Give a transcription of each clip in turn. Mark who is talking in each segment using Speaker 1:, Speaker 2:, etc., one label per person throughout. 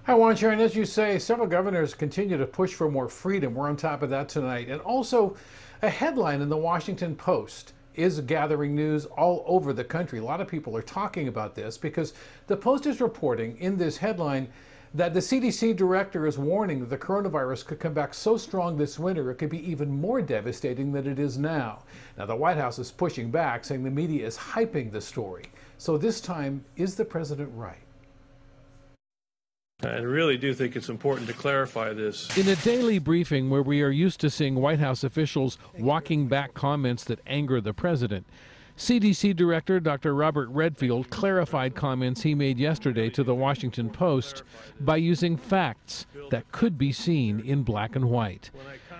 Speaker 1: Hi, Juan Sharon. As you say, several governors continue to push for more freedom. We're on top of that tonight. And also, a headline in the Washington Post is gathering news all over the country. A lot of people are talking about this because the Post is reporting in this headline that the CDC director is warning that the coronavirus could come back so strong this winter it could be even more devastating than it is now. Now, the White House is pushing back, saying the media is hyping the story. So this time, is the president right?
Speaker 2: I really do think it's important to clarify this.
Speaker 3: In a daily briefing where we are used to seeing White House officials walking back comments that anger the president, CDC Director Dr. Robert Redfield clarified comments he made yesterday to the Washington Post by using facts that could be seen in black and white.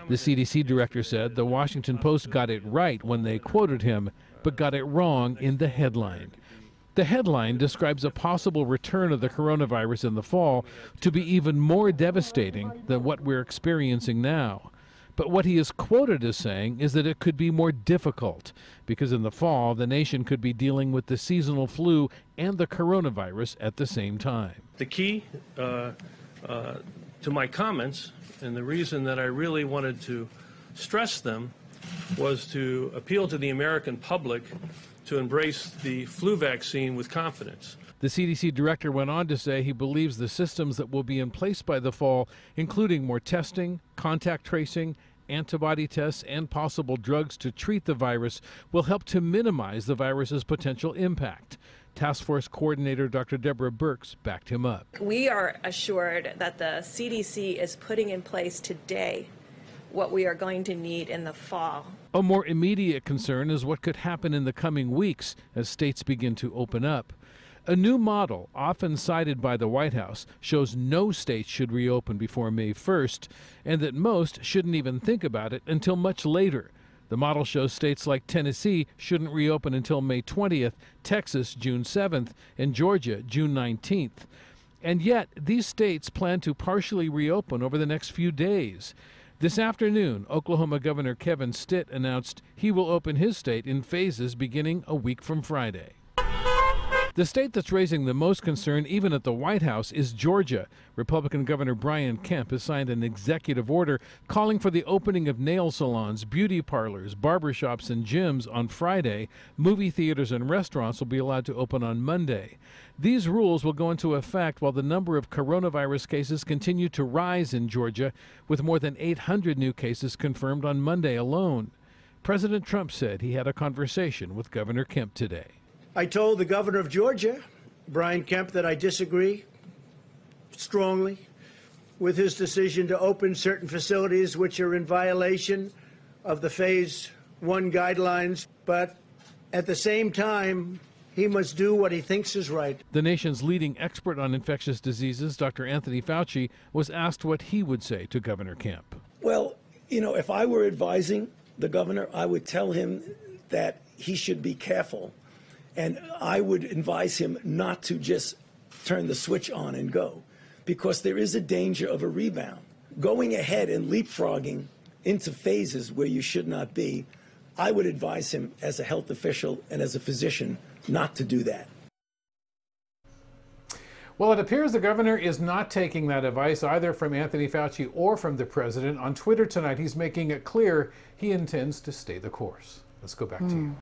Speaker 3: The CDC director said the Washington Post got it right when they quoted him, but got it wrong in the headline. The headline describes a possible return of the coronavirus in the fall to be even more devastating than what we're experiencing now. But what he is quoted as saying is that it could be more difficult because in the fall the nation could be dealing with the seasonal flu and the coronavirus at the same time.
Speaker 2: The key to my comments, and the reason that I really wanted to stress them, was to appeal to the American public to embrace the flu vaccine with confidence.
Speaker 3: The CDC director went on to say he believes the systems that will be in place by the fall, including more testing, contact tracing, antibody tests, and possible drugs to treat the virus, will help to minimize the virus's potential impact. Task Force Coordinator Dr. Deborah Birx backed him up.
Speaker 4: We are assured that the CDC is putting in place today what we are going to need in the fall.
Speaker 3: A more immediate concern is what could happen in the coming weeks as states begin to open up. A new model, often cited by the White House, shows no state should reopen before May 1st, and that most shouldn't even think about it until much later. The model shows states like Tennessee shouldn't reopen until May 20th, Texas June 7th, and Georgia June 19th. And yet, these states plan to partially reopen over the next few days. This afternoon, Oklahoma Governor Kevin Stitt announced he will open his state in phases beginning a week from Friday. The state that's raising the most concern, even at the White House, is Georgia. Republican Governor Brian Kemp has signed an executive order calling for the opening of nail salons, beauty parlors, barbershops, and gyms on Friday. Movie theaters and restaurants will be allowed to open on Monday. These rules will go into effect while the number of coronavirus cases continue to rise in Georgia, with more than 800 new cases confirmed on Monday alone. President Trump said he had a conversation with Governor Kemp today.
Speaker 5: I told the governor of Georgia, Brian Kemp, that I disagree strongly with his decision to open certain facilities which are in violation of the Phase 1 guidelines. But at the same time, he must do what he thinks is right.
Speaker 3: The nation's leading expert on infectious diseases, Dr. Anthony Fauci, was asked what he would say to Governor Kemp.
Speaker 6: Well, if I were advising the governor, I would tell him that he should be careful. And I would advise him not to just turn the switch on and go, because there is a danger of a rebound. Going ahead and leapfrogging into phases where you should not be, I would advise him as a health official and as a physician not to do that.
Speaker 1: Well, it appears the governor is not taking that advice either from Anthony Fauci or from the president. On Twitter tonight, he's making it clear he intends to stay the course. Let's go back to you.